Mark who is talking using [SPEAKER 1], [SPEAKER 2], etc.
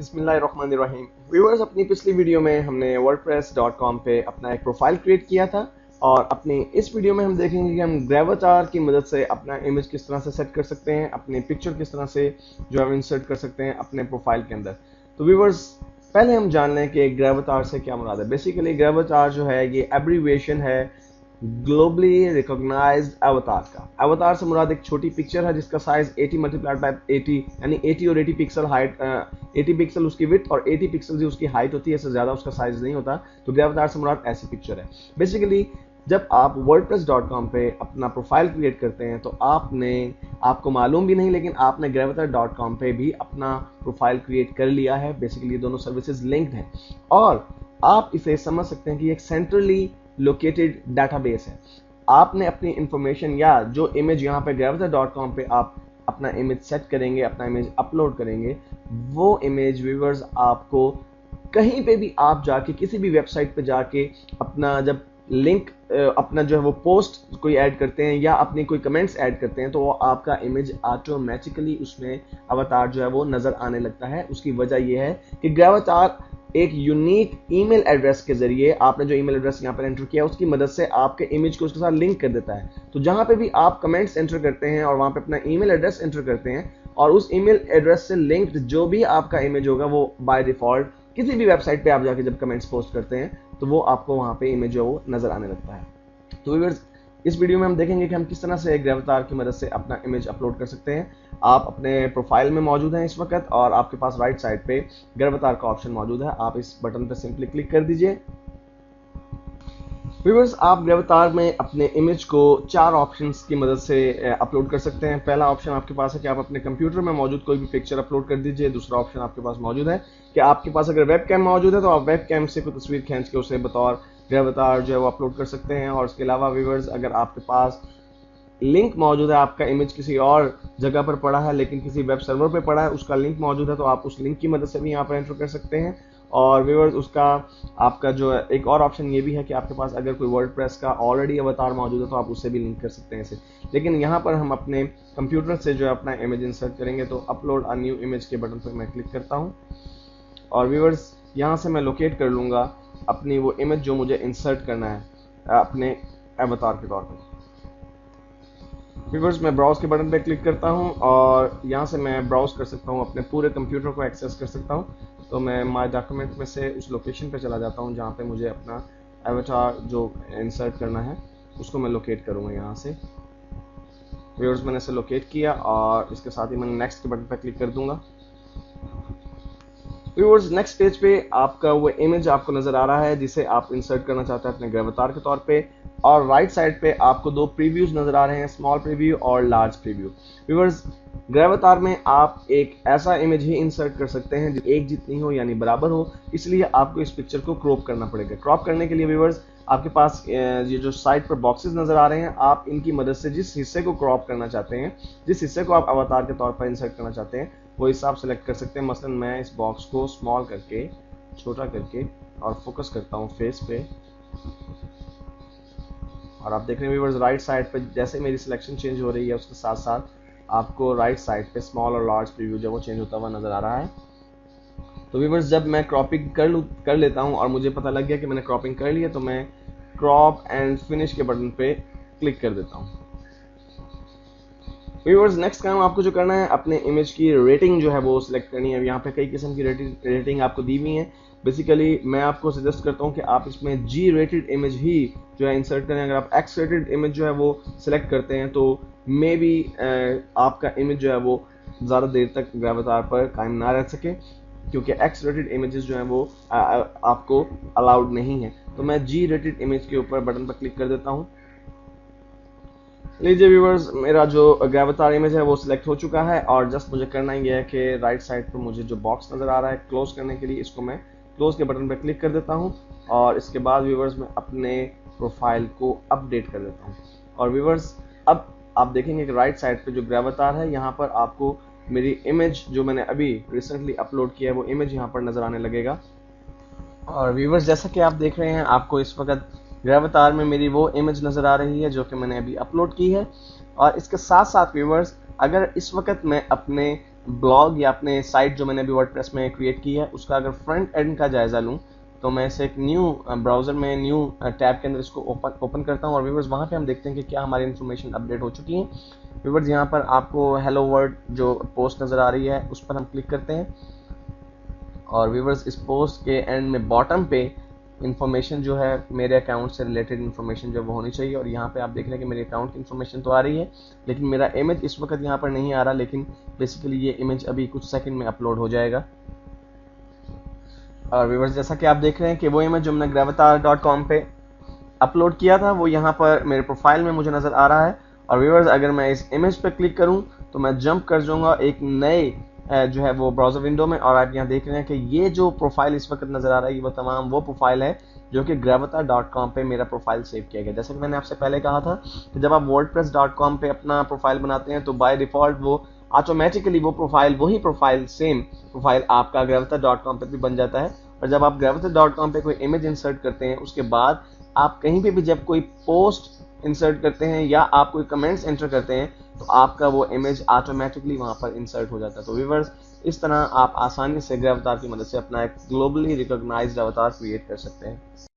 [SPEAKER 1] बिस्मिल्लाहिर्रहमानिर्रहीम। व्यूअर्स, अपनी पिछली वीडियो में हमने wordpress.com पे अपना एक प्रोफाइल क्रिएट किया था और अपनी इस वीडियो में हम देखेंगे कि हम ग्रेविटार की मदद से अपना इमेज किस तरह से सेट कर सकते हैं, अपनी पिक्चर किस तरह से जो है इंसर्ट कर सकते हैं अपने प्रोफाइल के अंदर। तो व्यूअर्स, पहले हम जान लें कि ग्रेविटार से क्या मुराद है। बेसिकली ग्रेविटार जो है ये एब्रीविएशन है ग्लोबली रिकॉग्नाइज्ड अवतार का। अवतार से मुराद एक छोटी पिक्चर है जिसका साइज 80 मल्टीप्लाइड बाय 80 यानी 80 और 80 पिक्सल हाइट, 80 पिक्सल उसकी विड्थ और 80 पिक्सल जो उसकी हाइट होती है, इससे ज्यादा उसका साइज नहीं होता। तो ग्रेविटार से मुराद ऐसी पिक्चर है। बेसिकली जब आप wordpress.com पे अपना प्रोफाइल क्रिएट करते हैं तो आपको मालूम भी नहीं, लेकिन आपने ग्रेविटार.com पे भी अपना प्रोफाइल क्रिएट कर लिया है। बेसिकली ये दोनों सर्विसेज लिंक्ड हैं और आप इसे समझ सकते हैं कि एक सेंट्रली लोकेटेड डाटाबेस है। आपने अपनी इंफॉर्मेशन या जो इमेज यहाँ पे ग्रेविटार.com पे आप अपना इमेज सेट करेंगे, अपना इमेज अपलोड करेंगे, वो इमेज व्यूअर्स आपको कहीं पे भी आप जाके किसी भी वेबसाइट पे जाके अपना जब लिंक अपना जो है वो पोस्ट कोई ऐड करते हैं या अपनी कोई कमेंट्स ऐड करते हैं तो वो आपका इमेज ऑटोमेटिकली उसमें अवतार जो है वो नजर आने लगता है। उसकी वजह यह है कि ग्रेविटार एक यूनिक ईमेल एड्रेस के जरिए, आपने जो ईमेल एड्रेस यहाँ पर एंटर किया उसकी मदद से आपके इमेज को उसके साथ लिंक कर देता है। तो जहां पे भी आप कमेंट्स एंटर करते हैं और वहां पे अपना ईमेल एड्रेस एंटर करते हैं और उस ईमेल एड्रेस से लिंक्ड जो भी आपका इमेज होगा वो बाय डिफॉल्ट किसी भी वेबसाइट पे आप जाके जब कमेंट्स पोस्ट करते हैं तो वो आपको वहां पे इमेज जो वो नजर आने लगता है। तो व्यूअर्स, इस वीडियो में हम देखेंगे कि हम किस तरह से ग्रेविटार की मदद से अपना इमेज अपलोड कर सकते हैं। आप अपने प्रोफाइल में मौजूद हैं इस वक्त और आपके पास राइट साइड पे ग्रेविटार का ऑप्शन मौजूद है। आप इस बटन पर सिंपली क्लिक कर दीजिए। व्यूअर्स, आप ग्रेविटार में अपने इमेज को 4 ऑप्शंस की मदद से अपलोड कर सकते हैं। पहला ऑप्शन आपके पास है कि आप अपने कंप्यूटर में मौजूद कोई भी पिक्चर अपलोड कर दीजिए। दूसरा ऑप्शन आपके पास मौजूद है कि आपके पास अगर वेब कैम मौजूद है तो आप वेब कैम से कोई तस्वीर खींच के उसे बतौर ग्रेविटार जो है वो अपलोड कर सकते हैं। और इसके अलावा व्यूअर्स, अगर आपके पास लिंक मौजूद है, आपका इमेज किसी और जगह पर पड़ा है लेकिन किसी वेब सर्वर पे पड़ा है, उसका लिंक मौजूद है तो आप उस लिंक की मदद से भी यहाँ पर एंटर कर सकते हैं। और व्यूअर्स, उसका आपका जो एक और ऑप्शन ये भी है कि आपके पास अगर कोई वर्डप्रेस का ऑलरेडी अवतार मौजूद है तो आप उससे भी लिंक कर सकते हैं इसे। लेकिन यहाँ पर हम अपने कंप्यूटर से जो है अपना इमेज इंसर्ट करेंगे तो अपलोड अ न्यू इमेज के बटन पर मैं क्लिक करता हूँ और व्यूअर्स, यहाँ से मैं लोकेट कर लूँगा अपनी वो इमेज जो मुझे इंसर्ट करना है अपने अवतार के तौर पर। व्यूअर्स, मैं ब्राउज के बटन पे क्लिक करता हूं और यहां से मैं ब्राउज कर सकता हूं, अपने पूरे कंप्यूटर को एक्सेस कर सकता हूं। तो मैं माय डॉक्यूमेंट में से उस लोकेशन पे चला जाता हूं जहां पे मुझे अपना अवतार जो इंसर्ट करना है उसको मैं लोकेट करूंगा यहां से। व्यूअर्स, मैंने इसे लोकेट किया और इसके साथ ही मैं नेक्स्ट के बटन पर क्लिक कर दूंगा। व्यूअर्स, नेक्स्ट पेज पे आपका वो इमेज आपको नजर आ रहा है जिसे आप इंसर्ट करना चाहते हैं अपने ग्रेविटार के तौर पे। और राइट साइड पे आपको 2 प्रीव्यूज नजर आ रहे हैं, स्मॉल प्रीव्यू और लार्ज प्रीव्यू। व्यूअर्स, ग्रेविटार में आप एक ऐसा इमेज ही इंसर्ट कर सकते हैं जो एक जितनी हो यानी बराबर हो, इसलिए आपको इस पिक्चर को क्रॉप करना पड़ेगा। क्रॉप करने के लिए व्यूअर्स, आपके पास ये जो साइड पर बॉक्सेस नजर आ रहे हैं, आप इनकी मदद से जिस हिस्से को क्रॉप करना चाहते हैं, जिस हिस्से को आप अवतार के तौर पर इंसर्ट करना चाहते हैं, वो हिस्सा आप सेलेक्ट कर सकते हैं। मसलन मैं इस बॉक्स को स्मॉल करके, छोटा करके और फोकस करता हूँ फेस पे और आप देख रहे हैं व्यूअर्स, राइट साइड पे जैसे मेरी सिलेक्शन चेंज हो रही है उसके साथ साथ आपको राइट साइड पे स्मॉल और लार्ज प्रीव्यू जो वो चेंज होता हुआ नजर आ रहा है। तो व्यूअर्स, जब मैं क्रॉपिंग कर लेता हूं और मुझे पता लग गया कि मैंने क्रॉपिंग कर लिया तो मैं क्रॉप एंड फिनिश के बटन पे क्लिक कर देता हूं। व्यूअर्स, नेक्स्ट काम आपको जो करना है, अपने इमेज की रेटिंग जो है वो सिलेक्ट करनी है। यहाँ पे कई किस्म की रेटिंग आपको दी हुई है। बेसिकली मैं आपको सजेस्ट करता हूँ कि आप इसमें G रेटेड इमेज ही जो है इंसर्ट करें। अगर आप X रेटेड इमेज जो है वो सिलेक्ट करते हैं तो मे बी आपका इमेज जो है वो ज़्यादा देर तक ग्रेविटार पर कायम ना रह सके, क्योंकि X रेटेड इमेजेस जो हैं वो आपको अलाउड नहीं है। तो मैं G रेटेड इमेज के ऊपर बटन पर क्लिक कर देता हूँ। लीजिए व्यूअर्स, मेरा जो ग्रेविटार इमेज है वो सिलेक्ट हो चुका है और जस्ट मुझे करना ही है कि राइट साइड पर मुझे जो बॉक्स नज़र आ रहा है क्लोज करने के लिए, इसको मैं क्लोज के बटन पर क्लिक कर देता हूं और इसके बाद व्यूअर्स मैं अपने प्रोफाइल को अपडेट कर देता हूं। और व्यूअर्स, अब आप देखेंगे कि राइट साइड पे जो ग्रेविटार है यहाँ पर आपको मेरी इमेज जो मैंने अभी रिसेंटली अपलोड किया है वो इमेज यहाँ पर नजर आने लगेगा। और व्यूअर्स, जैसा कि आप देख रहे हैं, आपको इस वक्त ग्रेविटार में मेरी वो इमेज नजर आ रही है जो कि मैंने अभी अपलोड की है। और इसके साथ साथ व्यूअर्स, अगर इस वक्त मैं अपने ब्लॉग या अपने साइट जो मैंने अभी वर्डप्रेस में क्रिएट की है उसका अगर फ्रंट एंड का जायजा लूँ तो मैं इसे एक न्यू ब्राउजर में न्यू टैब के अंदर इसको ओपन करता हूँ और व्यूवर्स वहाँ पे हम देखते हैं कि क्या हमारी इन्फॉर्मेशन अपडेट हो चुकी है। व्यूवर्स यहाँ पर आपको हेलो वर्ल्ड जो पोस्ट नज़र आ रही है उस पर हम क्लिक करते हैं और व्यूवर्स इस पोस्ट के एंड में बॉटम पे इन्फॉर्मेशन जो है मेरे अकाउंट से रिलेटेड इन्फॉर्मेशन जो वो होनी चाहिए और यहाँ पे आप देख रहे हैं कि मेरे अकाउंट की इन्फॉर्मेशन तो आ रही है लेकिन मेरा इमेज इस वक्त यहाँ पर नहीं आ रहा, लेकिन बेसिकली ये इमेज अभी कुछ सेकंड में अपलोड हो जाएगा। और व्यूवर्स जैसा कि आप देख रहे हैं कि वो इमेज जो मैंने gravatar.com पे अपलोड किया था वो यहाँ पर मेरे प्रोफाइल में मुझे नज़र आ रहा है। और व्यूवर्स अगर मैं इस इमेज पे क्लिक करूँ तो मैं जंप कर जाऊँगा एक नए जो है वो ब्राउज़र विंडो में और आप यहाँ देख रहे हैं कि ये जो प्रोफाइल इस वक्त नज़र आ रहा है वो तमाम वो प्रोफाइल है जो कि gravatar.com पे मेरा प्रोफाइल सेव किया गया। जैसे कि मैंने आपसे पहले कहा था कि जब आप wordpress.com पे अपना प्रोफाइल बनाते हैं तो बाय डिफ़ॉल्ट वो ऑटोमेटिकली वो प्रोफाइल वही प्रोफाइल सेम प्रोफाइल आपका gravatar.com पे भी बन जाता है। और जब आप gravatar.com पे कोई इमेज इंसर्ट करते हैं उसके बाद आप कहीं पे भी जब कोई पोस्ट इंसर्ट करते हैं या आप कोई कमेंट्स एंटर करते हैं तो आपका वो इमेज ऑटोमेटिकली वहाँ पर इंसर्ट हो जाता है। तो व्यूवर्स इस तरह आप आसानी से gravatar की मदद से अपना एक ग्लोबली रिकॉग्नाइज्ड अवतार क्रिएट कर सकते हैं।